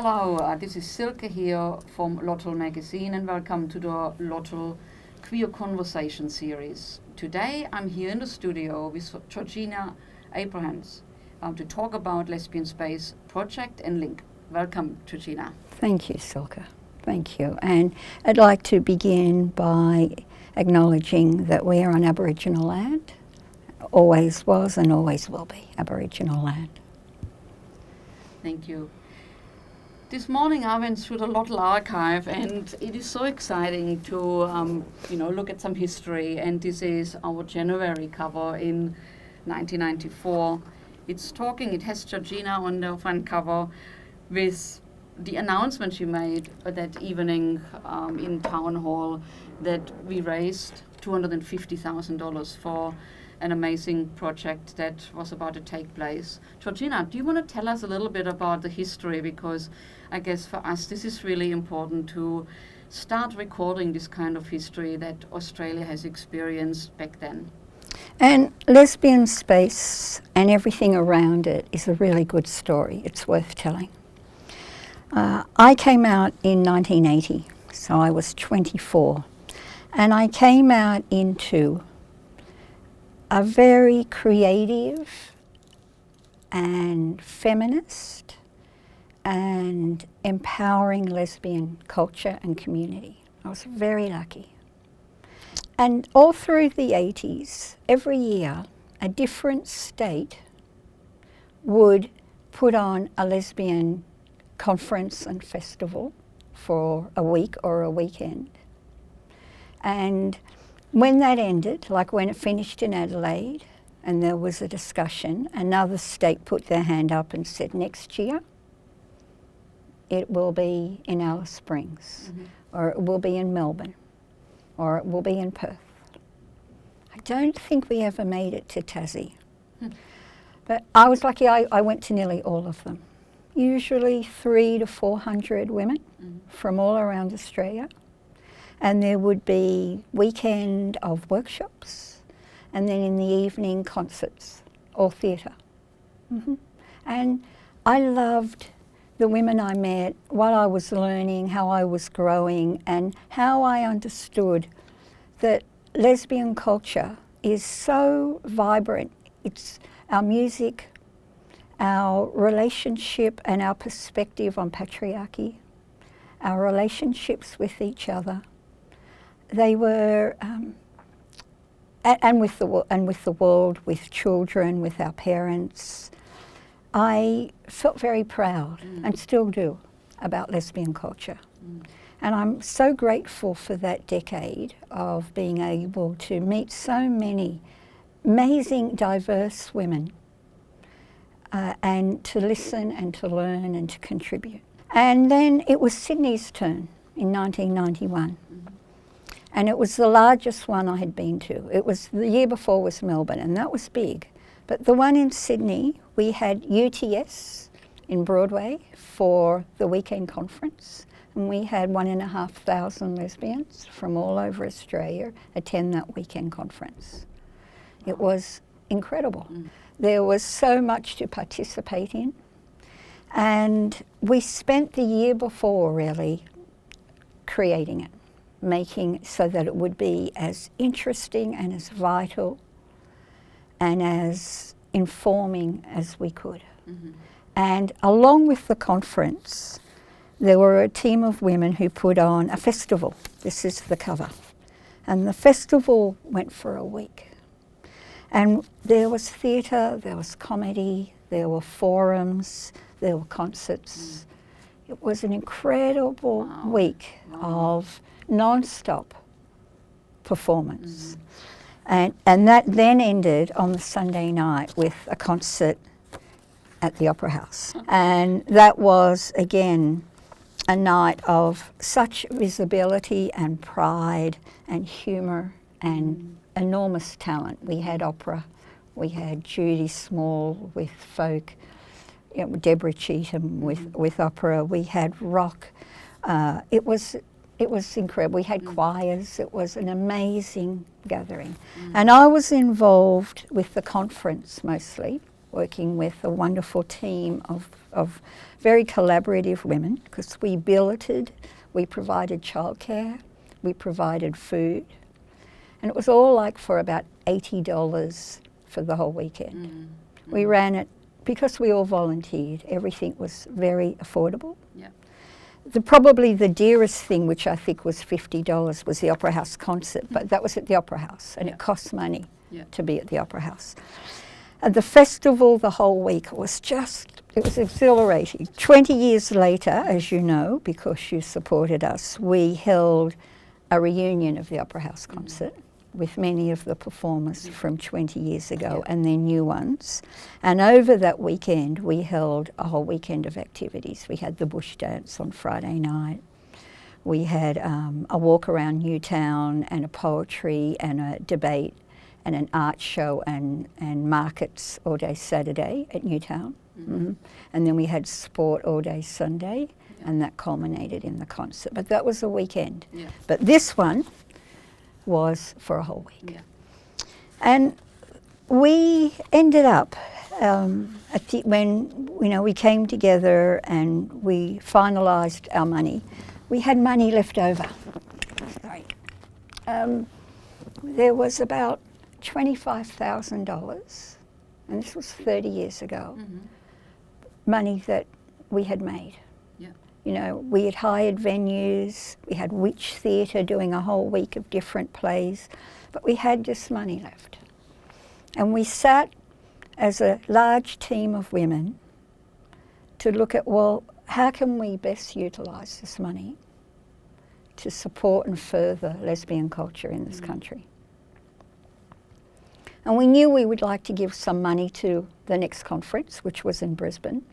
Hello, this is Silke here from LOTL magazine, and welcome to the LOTL Queer Conversation series. Today I'm here in the studio with Georgina Abrahams to talk about Lesbian Space Project and LINC. Welcome, Georgina. Thank you, Silke. Thank you. And I'd like to begin by acknowledging that we are on Aboriginal land, always was and always will be Aboriginal land. Thank you. This morning I went through the LOTL archive, and it is so exciting to look at some history. And this is our January cover in 1994. It has Georgina on the front cover with the announcement she made that evening in Town Hall that we raised $250,000 for an amazing project that was about to take place. Georgina, do you want to tell us a little bit about the history? Because I guess for us this is really important to start recording this kind of history that Australia has experienced back then. And Lesbian Space and everything around it is a really good story. It's worth telling. I came out in 1980, so I was 24, and I came out into a very creative and feminist and empowering lesbian culture and community. I was very lucky. And all through the 80s, every year, a different state would put on a lesbian conference and festival for a week or a weekend. And when that ended, like when it finished in Adelaide and there was a discussion, another state put their hand up and said, next year it will be in Alice Springs, or it will be in Melbourne, or it will be in Perth. I don't think we ever made it to Tassie. But I was lucky, I went to nearly all of them. Usually 300 to 400 women from all around Australia. And there would be weekend of workshops, and then in the evening concerts or theatre. And I loved the women I met, what I was learning, how I was growing, and how I understood that lesbian culture is so vibrant. It's our music, our relationship and our perspective on patriarchy, our relationships with each other. They were, and with the world, with children, with our parents. I felt very proud, and still do, about lesbian culture. And I'm so grateful for that decade of being able to meet so many amazing, diverse women, and to listen and to learn and to contribute. And then it was Sydney's turn in 1991. And it was the largest one I had been to. It was, the year before was Melbourne, and that was big. But the one in Sydney, we had UTS in Broadway for the weekend conference, and we had 1,500 lesbians from all over Australia attend that weekend conference. It was incredible. There was so much to participate in, and we spent the year before really creating it, making so that it would be as interesting and as vital and as informing as we could. And along with the conference, there were a team of women who put on a festival. This is the cover. And the festival went for a week. And there was theatre, there was comedy, there were forums, there were concerts. It was an incredible week of non-stop performance. And that then ended on the Sunday night with a concert at the Opera House. And that was, again, a night of such visibility and pride and humour and enormous talent. We had opera, we had Judy Small with folk, Deborah Cheetham with opera, we had rock. It was incredible. We had choirs. It was an amazing gathering. And I was involved with the conference mostly, working with a wonderful team of very collaborative women, because we billeted, we provided childcare, we provided food, and it was all like for about $80 for the whole weekend. Mm-hmm. We ran it, because we all volunteered, everything was very affordable. Yeah. Probably the dearest thing, which I think was $50, was the Opera House concert, but that was at the Opera House, and it costs money to be at the Opera House. And the festival the whole week it was exhilarating. 20 years later, as you know, because you supported us, we held a reunion of the Opera House concert with many of the performers from 20 years ago and their new ones. And over that weekend, we held a whole weekend of activities. We had the bush dance on Friday night. We had a walk around Newtown and a poetry and a debate and an art show and markets all day Saturday at Newtown. Mm-hmm. And then we had sport all day Sunday, and that culminated in the concert. But that was a weekend. Yeah. But this one was for a whole week. Yeah. And we ended up, when we came together and we finalised our money, we had money left over. Sorry. There was about $25,000, and this was 30 years ago, money that we had made. We had hired venues, we had Witch Theatre doing a whole week of different plays, but we had this money left. And we sat as a large team of women to look at, well, how can we best utilise this money to support and further lesbian culture in this country? And we knew we would like to give some money to the next conference, which was in Brisbane.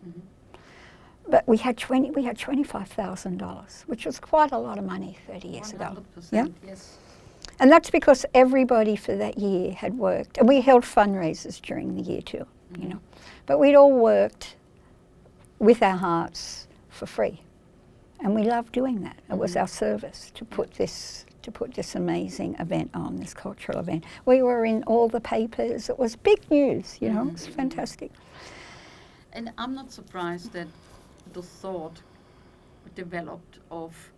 But we had $25,000, which was quite a lot of money 30 years ago. Yeah? Yes. And that's because everybody for that year had worked. And we held fundraisers during the year too, But we'd all worked with our hearts for free. And we loved doing that. It was our service to put this amazing event on, this cultural event. We were in all the papers. It was big news, it was fantastic. And I'm not surprised that the thought developed of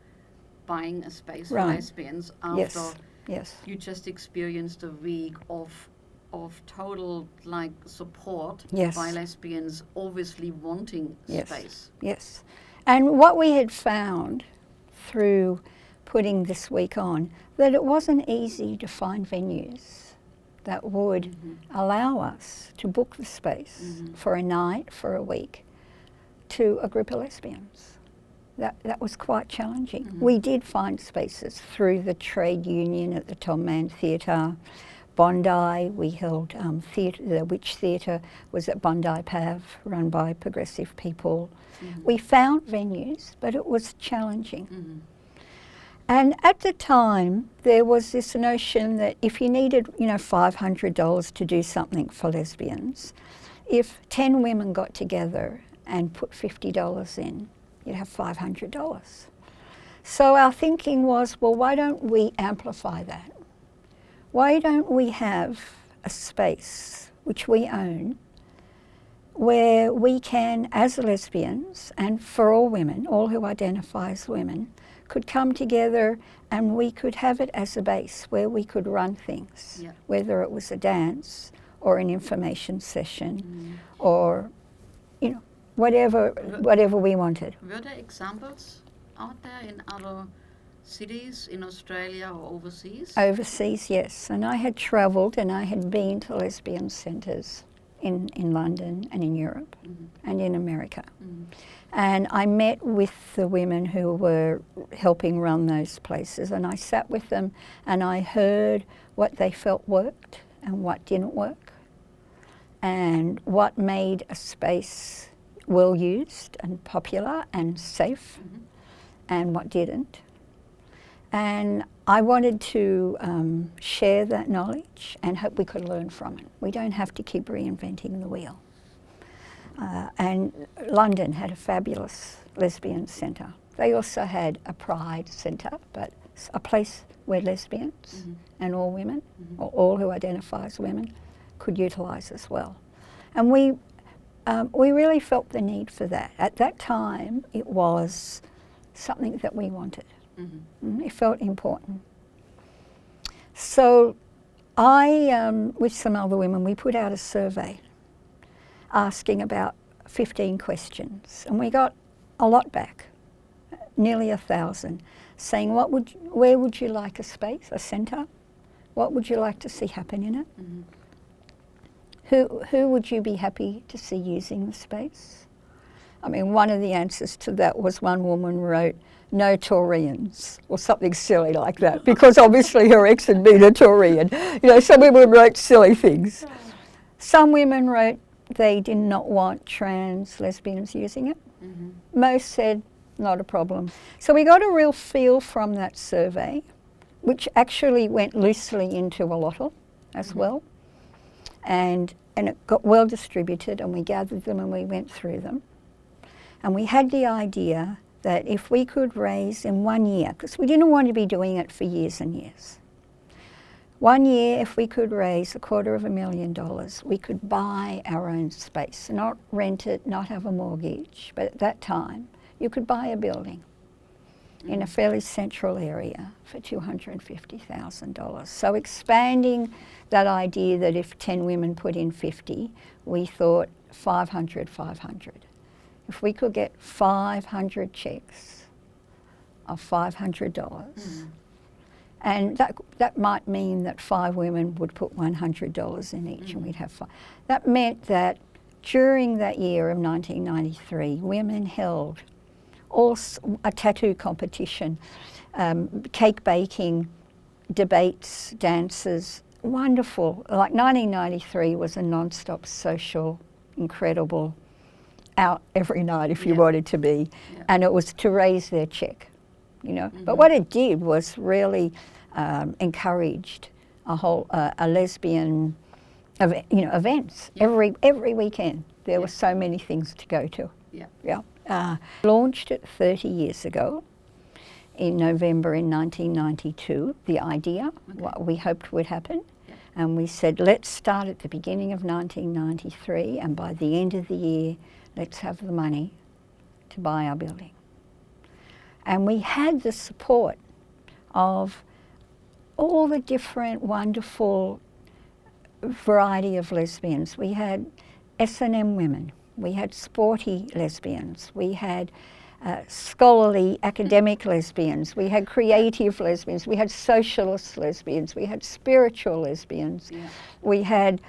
buying a space for lesbians after you just experienced a week of total support by lesbians obviously wanting space. Yes. And what we had found through putting this week on, that it wasn't easy to find venues that would allow us to book the space for a night, for a week, to a group of lesbians. That was quite challenging. We did find spaces through the trade union at the Tom Mann Theatre. Bondi, we held the Witch Theatre was at Bondi Pav, run by progressive people. We found venues, but it was challenging. And at the time, there was this notion that if you needed, $500 to do something for lesbians, if 10 women got together and put $50 in, you'd have $500. So our thinking was, well, why don't we amplify that? Why don't we have a space which we own where we can, as lesbians, and for all women, all who identify as women, could come together and we could have it as a base where we could run things, whether it was a dance or an information session or, whatever we wanted. Were there examples out there in other cities in Australia or overseas? Overseas, yes. And I had travelled and I had been to lesbian centres in London and in Europe and in America. And I met with the women who were helping run those places, and I sat with them and I heard what they felt worked and what didn't work, and what made a space well used and popular and safe, and what didn't. And I wanted to share that knowledge and hope we could learn from it. We don't have to keep reinventing the wheel. And London had a fabulous lesbian centre. They also had a pride centre, but a place where lesbians and all women, or all who identify as women, could utilise as well. And we we really felt the need for that. At that time, it was something that we wanted. It felt important. So I, with some other women, we put out a survey asking about 15 questions, and we got a lot back, nearly 1,000, saying where would you like a space, a centre? What would you like to see happen in it? Who would you be happy to see using the space? I mean, one of the answers to that was one woman wrote, no Taurians, or something silly like that, because obviously her ex had been a Taurian. You know, some women wrote silly things. Some women wrote they did not want trans lesbians using it. Most said, not a problem. So we got a real feel from that survey, which actually went loosely into a LOTL as well. And it got well distributed, and we gathered them and we went through them. And we had the idea that if we could raise in 1 year, because we didn't want to be doing it for years and years, 1 year, if we could raise $250,000, we could buy our own space, not rent it, not have a mortgage. But at that time, you could buy a building in a fairly central area for $250,000. So expanding that idea that if 10 women put in 50, we thought 500, 500. If we could get 500 checks of $500, and that might mean that 5 women would put $100 in each, and we'd have 5. That meant that during that year of 1993, women held a tattoo competition, cake baking, debates, dances, wonderful. Like 1993 was a non-stop social, incredible, out every night if you wanted to be, and it was to raise their check, you know. But what it did was really encouraged a whole a lesbian, events every weekend. There were so many things to go to. Launched it 30 years ago in November in 1992. The idea, what we hoped would happen. And we said, let's start at the beginning of 1993, and by the end of the year, let's have the money to buy our building. And we had the support of all the different wonderful variety of lesbians. We had S&M women, we had sporty lesbians, we had scholarly academic lesbians, we had creative lesbians, we had socialist lesbians, we had spiritual lesbians, we had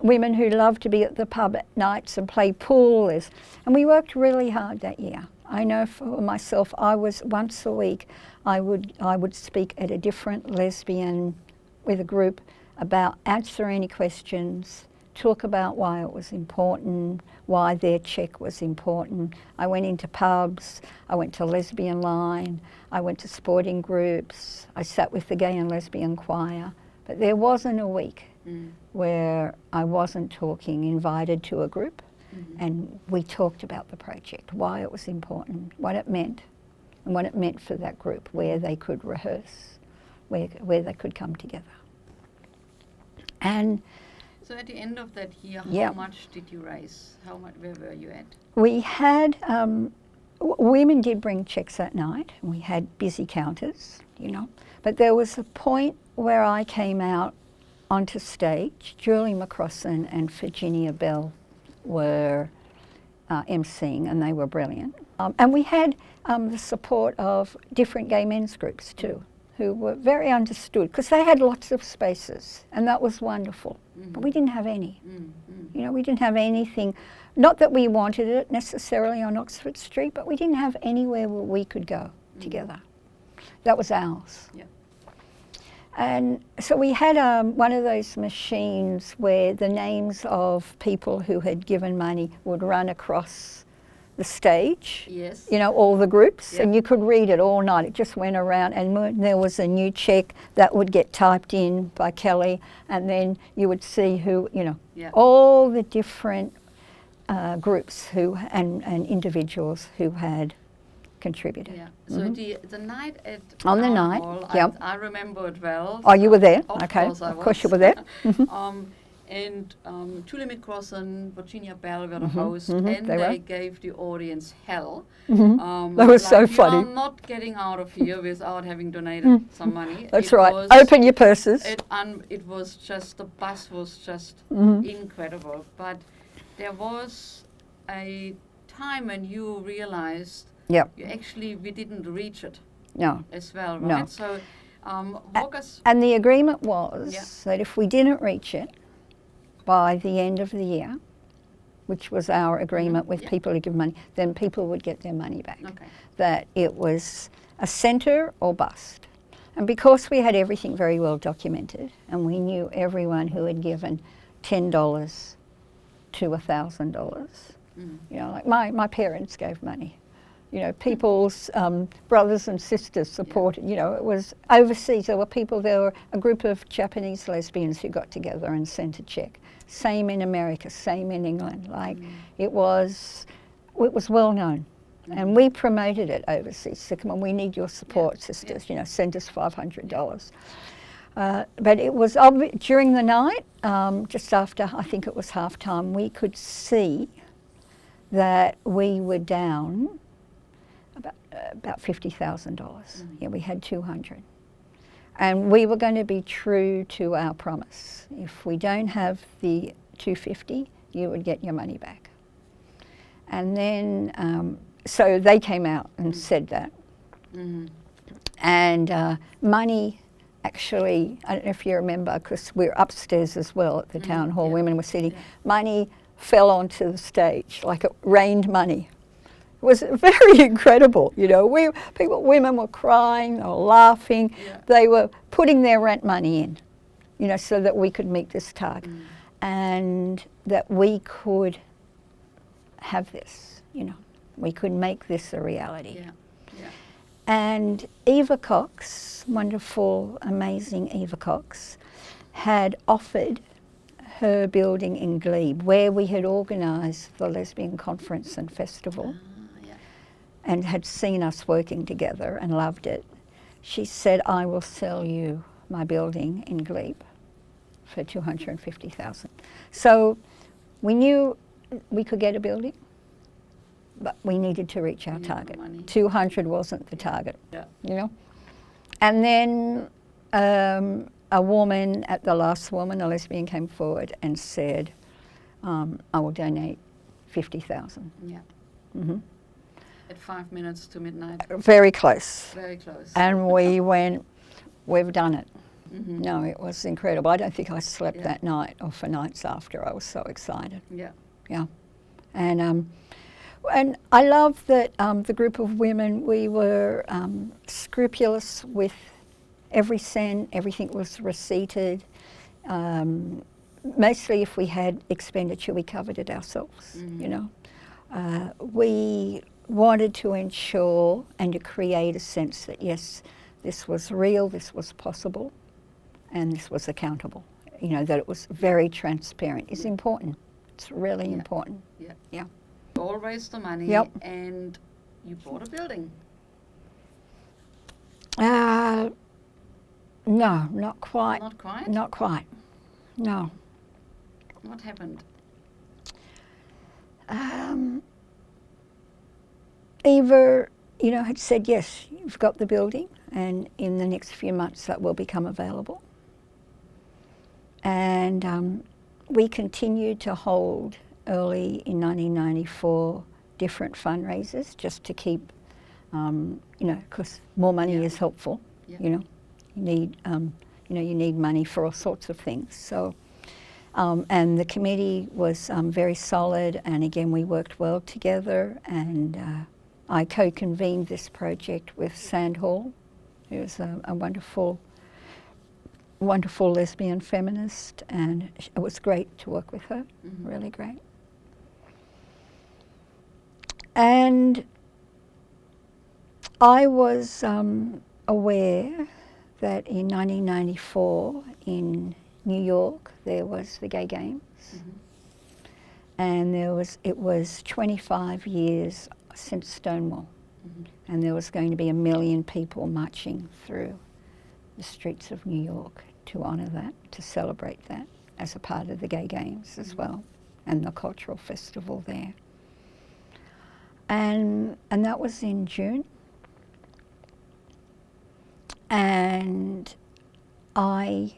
women who loved to be at the pub at nights and play pool. And we worked really hard that year. I know for myself, I was once a week, I would speak at a different lesbian with a group about answer any questions, talk about why it was important, why their check was important. I went into pubs, I went to Lesbian Line, I went to sporting groups, I sat with the gay and lesbian choir. But there wasn't a week where I wasn't talking, invited to a group, and we talked about the project, why it was important, what it meant, and what it meant for that group, where they could rehearse, where they could come together. And so at the end of that year, how much did you raise? Where were you at? We had, women did bring checks that night, and we had busy counters, but there was a point where I came out onto stage. Julie McCrossan and Virginia Bell were emceeing, and they were brilliant. And we had the support of different gay men's groups too, who were very understood, because they had lots of spaces, and that was wonderful. But we didn't have any. We didn't have anything, not that we wanted it necessarily on Oxford Street, but we didn't have anywhere where we could go together. That was ours. And so we had one of those machines where the names of people who had given money would run across the stage, all the groups, and you could read it all night. It just went around, and when there was a new check that would get typed in by Kelly, and then you would see who, all the different groups and individuals who had contributed. So the night at on the Town night, Hall, I remember it well. Oh, you were there? Of okay, course I of was. course you were there. And Tulimit Cross and Georgina Abrahams were the host, and they were. they gave the audience hell. That was so funny. You are not getting out of here without having donated some money. That's right. Open your purses. It was just, the bus was just incredible. But there was a time when you realized Yep. we didn't reach it No. as well, right? No. So walk us. And the agreement was Yeah. that if we didn't reach it by the end of the year, which was our agreement with people to give money, then people would get their money back. Okay. That it was a centre or bust. And because we had everything very well documented, and we knew everyone who had given $10 to $1,000, you know, like my parents gave money. You know, people's brothers and sisters supported, you know, it was overseas. There were a group of Japanese lesbians who got together and sent a check. Same in America, same in England. Like, it was well known. And we promoted it overseas. So, come on, we need your support, sisters, you know, send us $500. But it was, during the night, just after, I think it was halftime, we could see that we were down about $50,000. Yeah, we had 200. And we were going to be true to our promise. If we don't have the 250, you would get your money back. And then, so they came out and said that. And money, actually, I don't know if you remember, because we're upstairs as well at the town hall, women were sitting, money fell onto the stage, like it rained money. It was very incredible, you know. Women were crying, they were laughing, they were putting their rent money in, you know, so that we could meet this target, and that we could have this, you know, we could make this a reality. And Eva Cox, wonderful, amazing Eva Cox, had offered her building in Glebe, where we had organised the Lesbian Conference and Festival, and had seen us working together and loved it. She said, I will sell you my building in Glebe for $250,000. So we knew we could get a building, but we needed to reach our target. 200 wasn't the target, you know. And then a woman, at the last woman, a lesbian, came forward and said, I will donate 50,000. At 5 minutes to midnight. Very close. Very close. And we went, we've done it. No, it was incredible. I don't think I slept that night or for nights after. I was so excited. Yeah. And I love that the group of women, we were scrupulous with every cent, everything was receipted. Mostly if we had expenditure, we covered it ourselves, you know. We wanted to ensure and to create a sense that, yes, this was real, this was possible, and this was accountable. You know, that it was very transparent. It's important. It's really important. Yeah. Yeah. You all raised the money, and you bought a building. No, not quite. Not quite? Not quite. No. What happened? Eva, you know, had said, yes, you've got the building, and in the next few months that will become available. And we continued to hold, early in 1994, different fundraisers just to keep, you know, because more money is helpful. You know, you need money for all sorts of things. So, and the committee was very solid, and again we worked well together. And I co-convened this project with Sandhall, who was a wonderful lesbian feminist, and it was great to work with her. Really great. And I was aware that in 1994 in New York there was the Gay Games, and it was 25 years since Stonewall, and there was going to be 1 million people marching through the streets of New York to honour that, to celebrate that. as a part of the Gay Games as well, and the cultural festival there. And that was in June. And I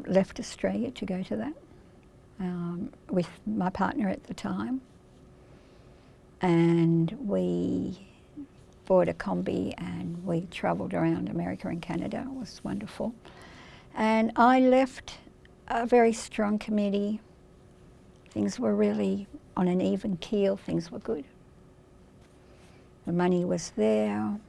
left Australia to go to that with my partner at the time. And we bought a combi and we travelled around America and Canada. It was wonderful. And I left a very strong committee. Things were really on an even keel. Things were good. The money was there.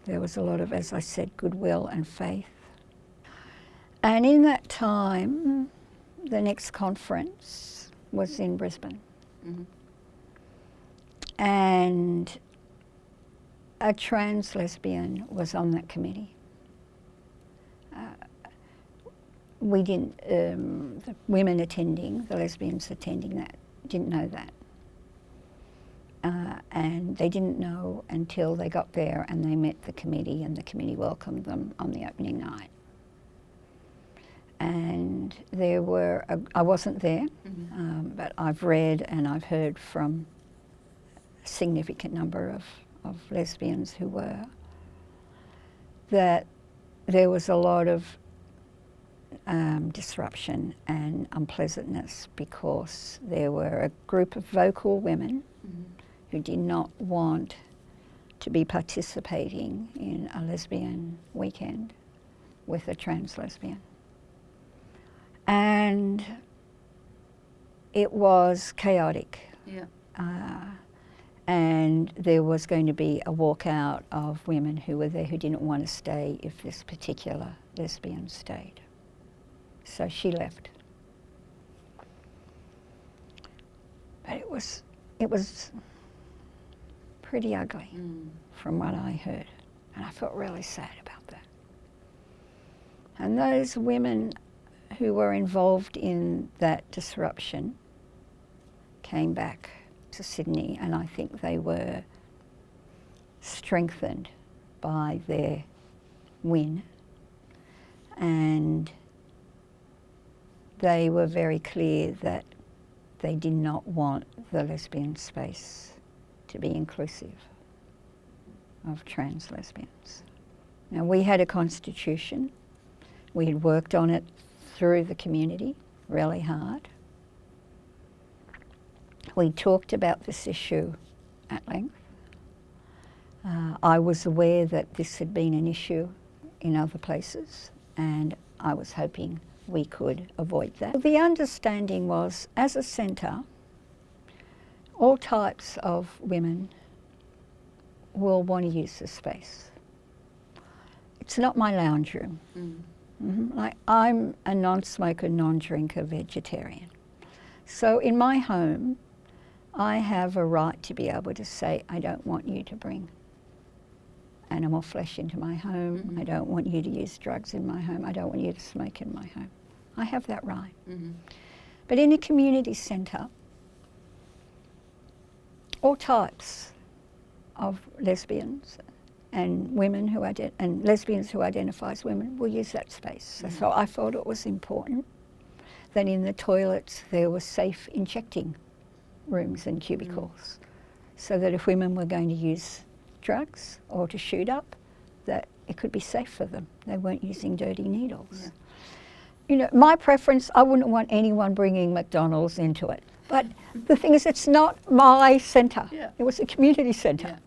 There was a lot of, as I said, goodwill and faith. And in that time, the next conference was in Brisbane. Mm-hmm. And a trans lesbian was on that committee. We didn't, the women attending, the lesbians attending that, didn't know that. And they didn't know until they got there and they met the committee, and the committee welcomed them on the opening night. And there were, I wasn't there, but I've read and I've heard from a significant number of lesbians who were, that there was a lot of disruption and unpleasantness because there were a group of vocal women who did not want to be participating in a lesbian weekend with a trans lesbian. And it was chaotic. Yeah. And there was going to be a walkout of women who were there who didn't want to stay if this particular lesbian stayed. So she left. But it was pretty ugly from what I heard. And I felt really sad about that. And those women who were involved in that disruption came back to Sydney, and I think they were strengthened by their win. And they were very clear that they did not want the lesbian space to be inclusive of trans lesbians. Now, we had a constitution. We had worked on it through the community really hard. We talked about this issue at length. I was aware that this had been an issue in other places, and I was hoping we could avoid that. The understanding was, as a centre, all types of women will want to use the space. It's not my lounge room. Like, I'm a non-smoker, non-drinker vegetarian. So in my home, I have a right to be able to say, I don't want you to bring animal flesh into my home. I don't want you to use drugs in my home. I don't want you to smoke in my home. I have that right. But in a community centre, all types of lesbians and women who and lesbians who identify as women will use that space. So I thought it was important that in the toilets there were safe injecting rooms and cubicles, so that if women were going to use drugs or to shoot up, that it could be safe for them. They weren't using dirty needles. You know, my preference, I wouldn't want anyone bringing McDonald's into it. But the thing is, it's not my centre. It was a community centre.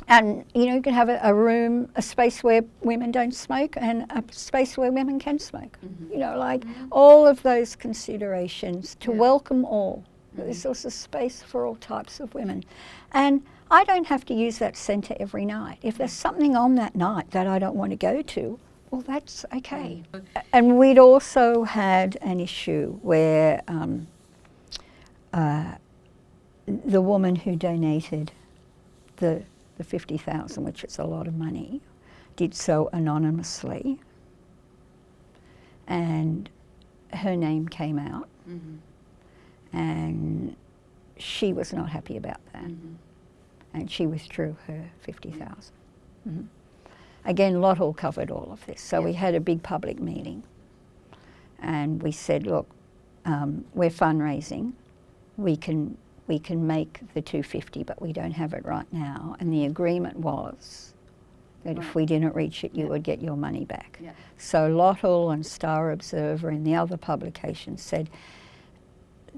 And, you know, you can have a room, a space where women don't smoke and a space where women can smoke. You know, like all of those considerations to welcome all. There's also space for all types of women. And I don't have to use that centre every night. If there's something on that night that I don't want to go to, well, that's okay. And we'd also had an issue where the woman who donated the 50,000, which is a lot of money, did so anonymously, and her name came out, and she was not happy about that, and she withdrew her 50,000. Mm-hmm. Again, LOTL covered all of this. So Yeah. we had a big public meeting and we said, look, we're fundraising. We can make the 250, but we don't have it right now. And the agreement was that if we didn't reach it, you would get your money back. Yeah. So LOTL and Star Observer and the other publications said,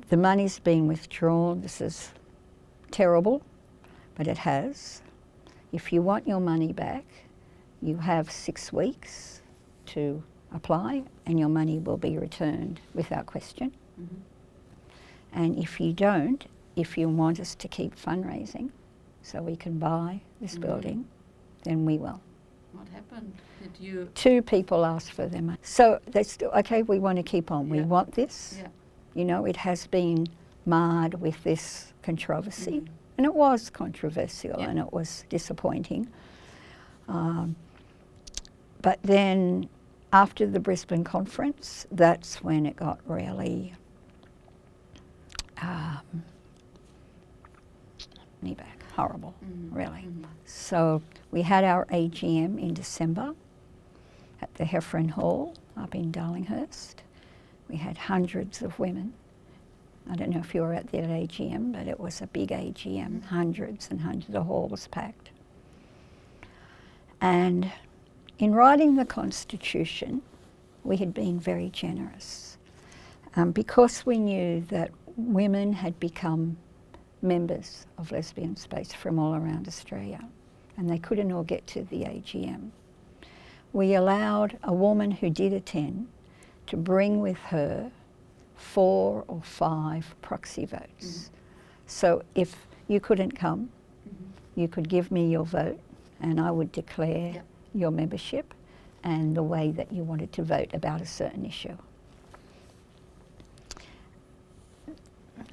the money's been withdrawn. This is terrible, but it has. If you want your money back, you have 6 weeks to apply and your money will be returned without question. Mm-hmm. And if you don't, if you want us to keep fundraising so we can buy this building, then we will. What happened? Did you? 2 people asked for their money. So they still, okay, we want to keep on. We want this. Yeah. You know, it has been marred with this controversy. And it was controversial and it was disappointing. But then after the Brisbane conference, that's when it got really knee back, horrible, really. So we had our AGM in December at the Heffron Hall up in Darlinghurst. We had hundreds of women. I don't know if you were at that AGM, but it was a big AGM, hundreds and hundreds. The hall was packed. And in writing the Constitution, we had been very generous because we knew that women had become members of Lesbian Space from all around Australia and they couldn't all get to the AGM. We allowed a woman who did attend to bring with her 4 or 5 proxy votes. So if you couldn't come, you could give me your vote and I would declare your membership and the way that you wanted to vote about a certain issue.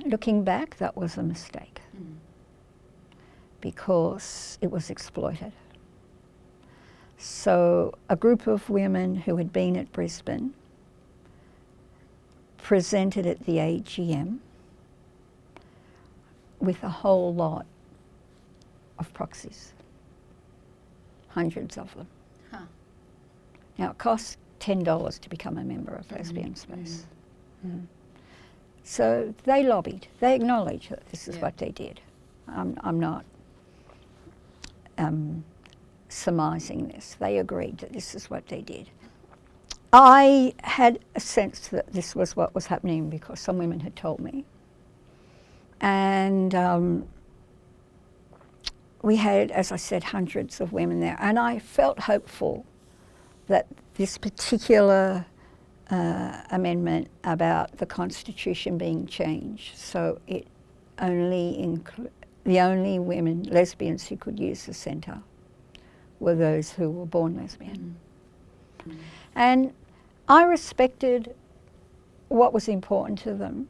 Looking back, that was a mistake because it was exploited. So a group of women who had been at Brisbane presented at the AGM with a whole lot of proxies, hundreds of them. Huh. Now it costs $10 to become a member of Lesbian Space. So they lobbied, they acknowledged that this is what they did. I'm not surmising this, they agreed that this is what they did. I had a sense that this was what was happening because some women had told me. And we had, as I said, hundreds of women there. And I felt hopeful that this particular amendment about the Constitution being changed, so it only the only women, lesbians who could use the centre were those who were born lesbian. And I respected what was important to them.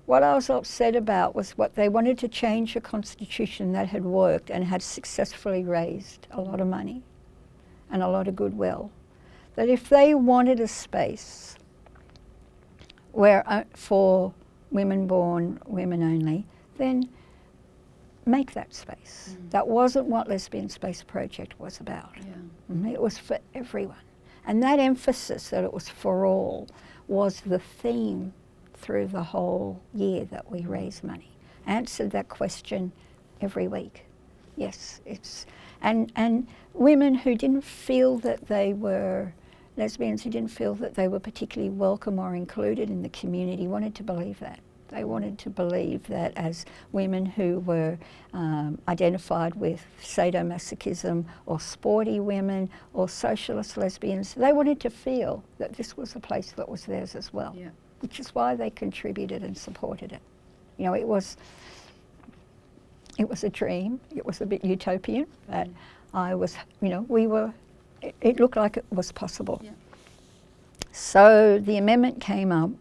What I was upset about was what they wanted to change a constitution that had worked and had successfully raised a lot of money and a lot of goodwill. That if they wanted a space where for women born women only, then make that space. That wasn't what Lesbian Space Project was about. It was for everyone. And that emphasis that it was for all was the theme through the whole year that we raised money. Answered that question every week. Yes, it's and women who didn't feel that they were lesbians, who didn't feel that they were particularly welcome or included in the community, wanted to believe that. They wanted to believe that as women who were identified with sadomasochism or sporty women or socialist lesbians, they wanted to feel that this was a place that was theirs as well, which is why they contributed and supported it. You know, it was a dream. It was a bit utopian, but I was, you know, it looked like it was possible. So the amendment came up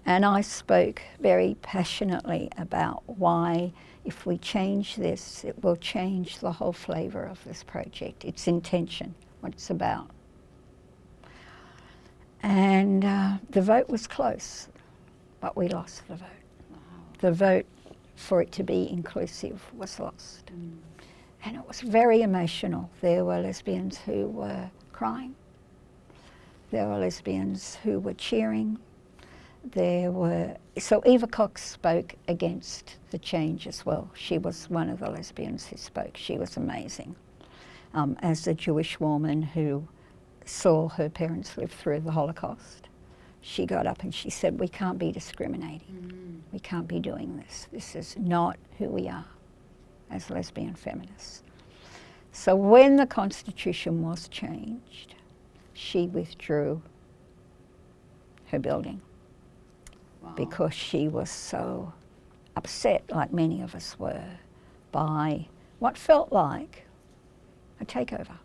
and I spoke very passionately about why if we change this, it will change the whole flavour of this project, its intention, what it's about. And the vote was close, but we lost the vote. The vote for it to be inclusive was lost. And it was very emotional. There were lesbians who were crying. There were lesbians who were cheering. So Eva Cox spoke against the change as well. She was one of the lesbians who spoke. She was amazing. As a Jewish woman who saw her parents live through the Holocaust, she got up and she said, we can't be discriminating. We can't be doing this. This is not who we are as lesbian feminists. So when the Constitution was changed, she withdrew her building. Wow. Because she was so upset, like many of us were, by what felt like a takeover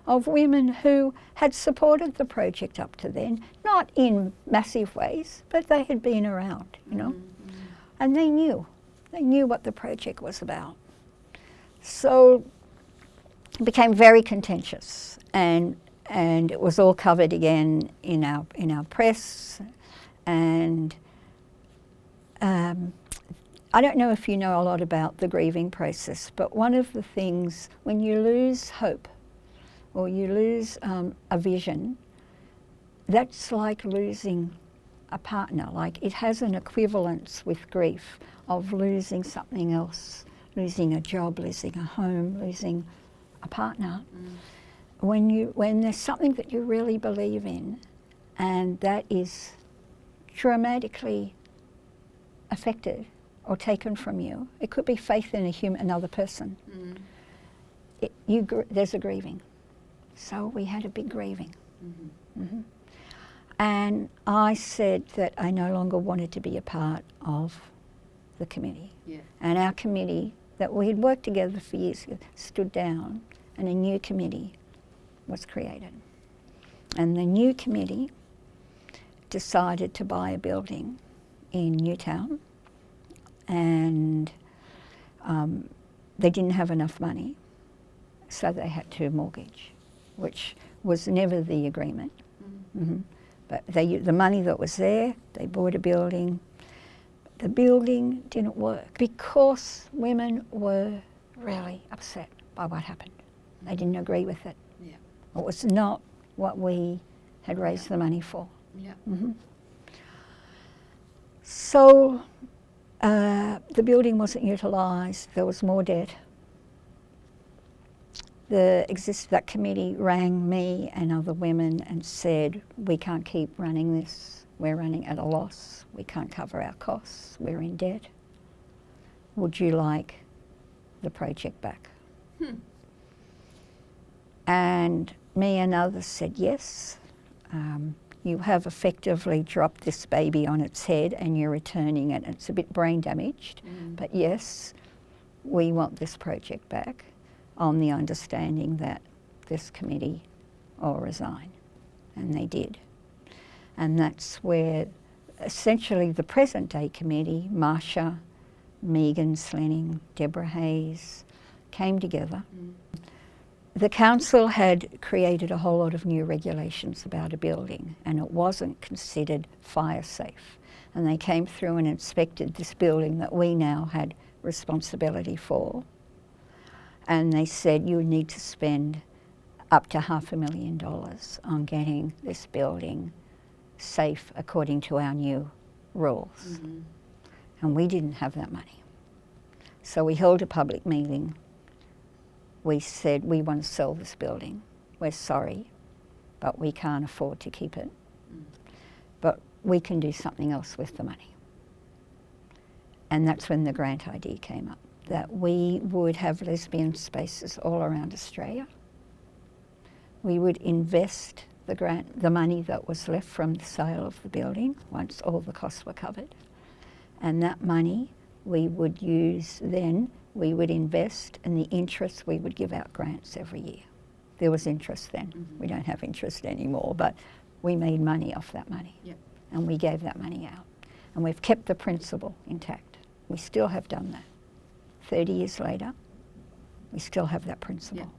of women who had supported the project up to then, not in massive ways, but they had been around, you know, and they knew what the project was about. So it became very contentious, and it was all covered again in our press. And I don't know if you know a lot about the grieving process, but one of the things, when you lose hope or you lose a vision, that's like losing a partner. Like, it has an equivalence with grief of losing something else, losing a job, losing a home, losing a partner. When there's something that you really believe in and that is dramatically affected or taken from you, it could be faith in another person. There's a grieving. So we had a big grieving. And I said that I no longer wanted to be a part of the committee. And our committee, that we had worked together for years, stood down, and a new committee was created. And the new committee decided to buy a building in Newtown, and they didn't have enough money, so they had to mortgage, which was never the agreement. But the money that was there, they bought a building. The building didn't work because women were really upset by what happened. They didn't agree with it. It was not what we had raised the money for. So the building wasn't utilised. There was more debt. That committee rang me and other women and said, we can't keep running this. We're running at a loss. We can't cover our costs. We're in debt. Would you like the project back? And me and others said yes. You have effectively dropped this baby on its head and you're returning it. It's a bit brain damaged, but yes, we want this project back, on the understanding that this committee will resign. And they did. And that's where essentially the present day committee, Marsha, Megan Slenning, Deborah Hayes, came together. The council had created a whole lot of new regulations about a building, and it wasn't considered fire safe. And they came through and inspected this building that we now had responsibility for. And they said, you need to spend up to $500,000 on getting this building safe according to our new rules. And we didn't have that money. So we held a public meeting. We said, we want to sell this building. We're sorry, but we can't afford to keep it. But we can do something else with the money. And that's when the grant idea came up, that we would have lesbian spaces all around Australia. We would invest the money that was left from the sale of the building once all the costs were covered. And that money we would use then, we would invest, and the interest we would give out grants every year. There was interest then. We don't have interest anymore, but we made money off that money. And we gave that money out. And we've kept the principle intact. We still have done that. 30 years later, we still have that principle.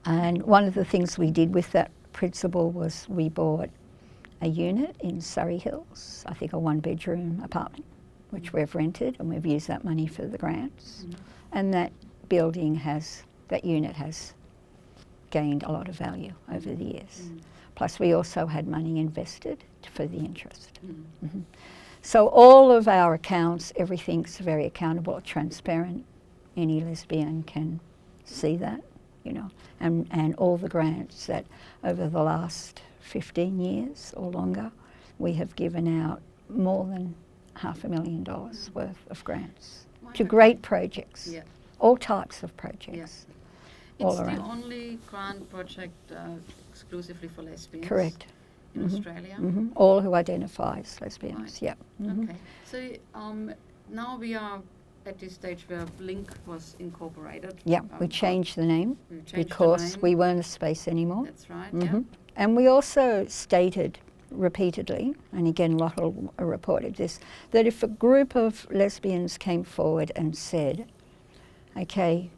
And one of the things we did with that principle was we bought a unit in Surrey Hills, I think a one-bedroom apartment, which we've rented, and we've used that money for the grants. And that building that unit has gained a lot of value over the years. Plus we also had money invested for the interest. So all of our accounts, everything's very accountable, transparent. Any lesbian can see that, and all the grants that over the last 15 years or longer, we have given out more than $500,000 worth of grants to great projects, all types of projects. It's the only grant project exclusively for lesbians. Correct. In Australia. All who identify as lesbians. Right. Okay. So now we are at this stage where LINC was incorporated. We changed the name because we weren't a space anymore. That's right. And we also stated repeatedly, and again LOTL reported this, that if a group of lesbians came forward and said, okay,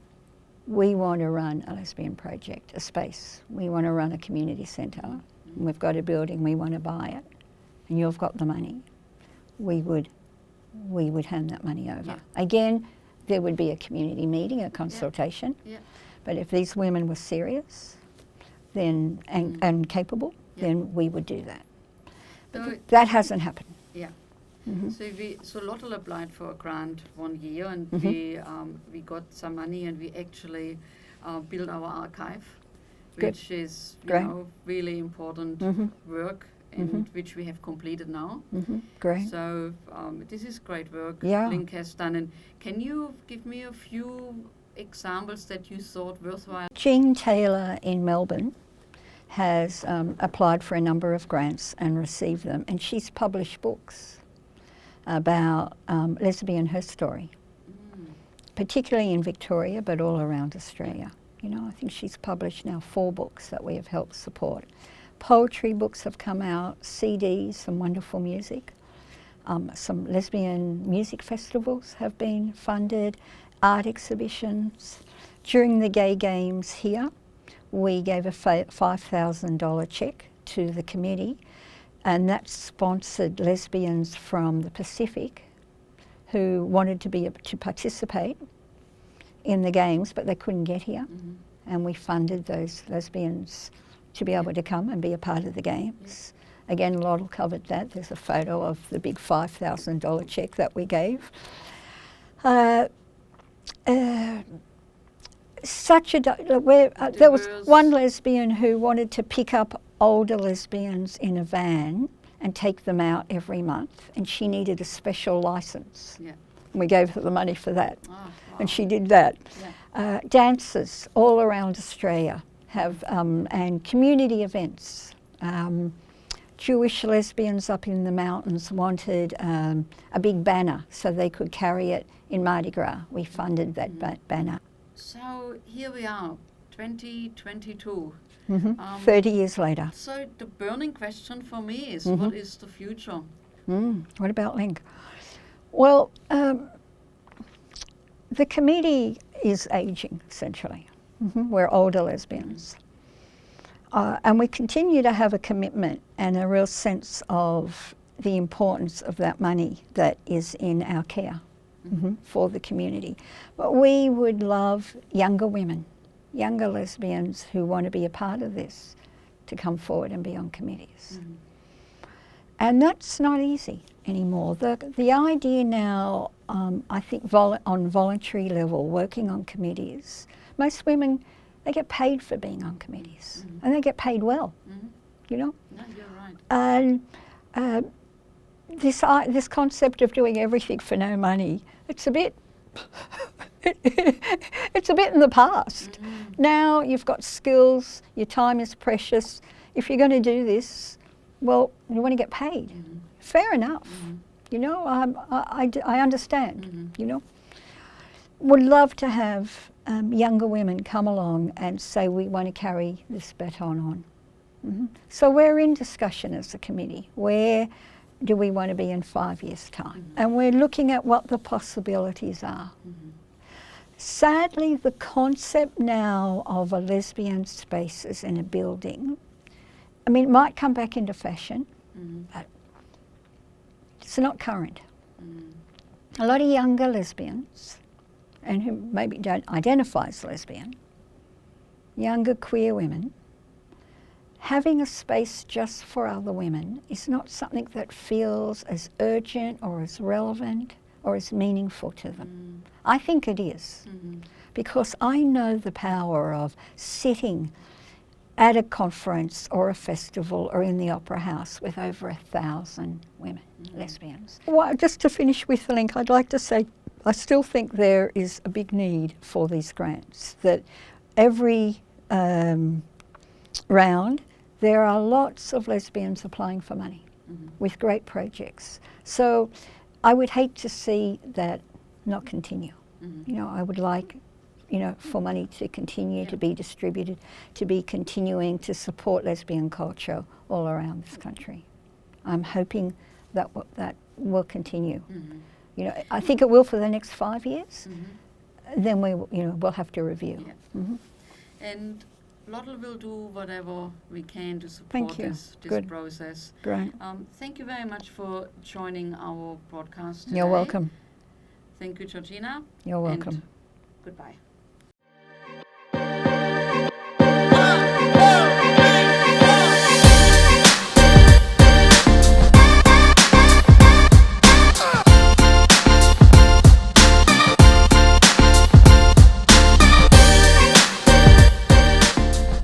we want to run a lesbian project, a space, we want to run a community centre, we've got a building, we want to buy it, and you've got the money, we would hand that money over. Again, there would be a community meeting, a consultation, but if these women were serious then and capable, then we would do that. But that hasn't happened. So LOTL applied for a grant 1 year, and we got some money, and we actually built our archive, which is really important work, and which we have completed now. Great. So this is great work LINC has done. And can you give me a few examples that you thought worthwhile? Jean Taylor in Melbourne has applied for a number of grants and received them, and she's published books about lesbian herstory, particularly in Victoria, but all around Australia. I think she's published now 4 books that we have helped support. Poetry books have come out, CDs, some wonderful music. Some lesbian music festivals have been funded, art exhibitions. During the Gay Games here, we gave a $5,000 cheque to the committee, and that sponsored lesbians from the Pacific who wanted to participate in the games, but they couldn't get here. And we funded those lesbians to be able to come and be a part of the games. Again, LOTL covered that. There's a photo of the big $5,000 cheque that we gave. There was one lesbian who wanted to pick up older lesbians in a van and take them out every month, and she needed a special licence. We gave her the money for that, and she did that. Dancers all around Australia have, and community events. Jewish lesbians up in the mountains wanted a big banner so they could carry it in Mardi Gras. We funded that banner. So here we are, 2022. 30 years later. So the burning question for me is, what is the future? What about LINC? Well, the committee is ageing, essentially. We're older lesbians. And we continue to have a commitment and a real sense of the importance of that money that is in our care for the community. But we would love younger women, younger lesbians who want to be a part of this, to come forward and be on committees. And that's not easy anymore. The idea now, I think on voluntary level, working on committees, most women, they get paid for being on committees, and they get paid well, No, you're right. And this concept of doing everything for no money, it's a bit it's a bit in the past. Now you've got skills, your time is precious. If you're going to do this, well, you want to get paid. Fair enough. I understand. Would love to have younger women come along and say we want to carry this baton on. So we're in discussion as a committee. Where do we want to be in 5 years' time? And we're looking at what the possibilities are. Sadly, the concept now of a lesbian spaces in a building, I mean, it might come back into fashion, but it's not current. a lot of younger lesbians, and who maybe don't identify as lesbian, younger queer women, having a space just for other women is not something that feels as urgent or as relevant or as meaningful to them. I think it is, because I know the power of sitting at a conference or a festival or in the Opera House with over 1,000 women, lesbians. Well, just to finish with the LINC, I'd like to say I still think there is a big need for these grants, that every round there are lots of lesbians applying for money with great projects. So I would hate to see that not continue. You know, I would like, you know, for money to continue to be distributed, to be continuing to support lesbian culture all around this country. I'm hoping that that will continue. You know, I think it will for the next 5 years. Then we'll have to review. And LOTL will do whatever we can to support this process. Great. Thank you very much for joining our broadcast today. You're welcome. Thank you, Georgina. You're welcome. And goodbye.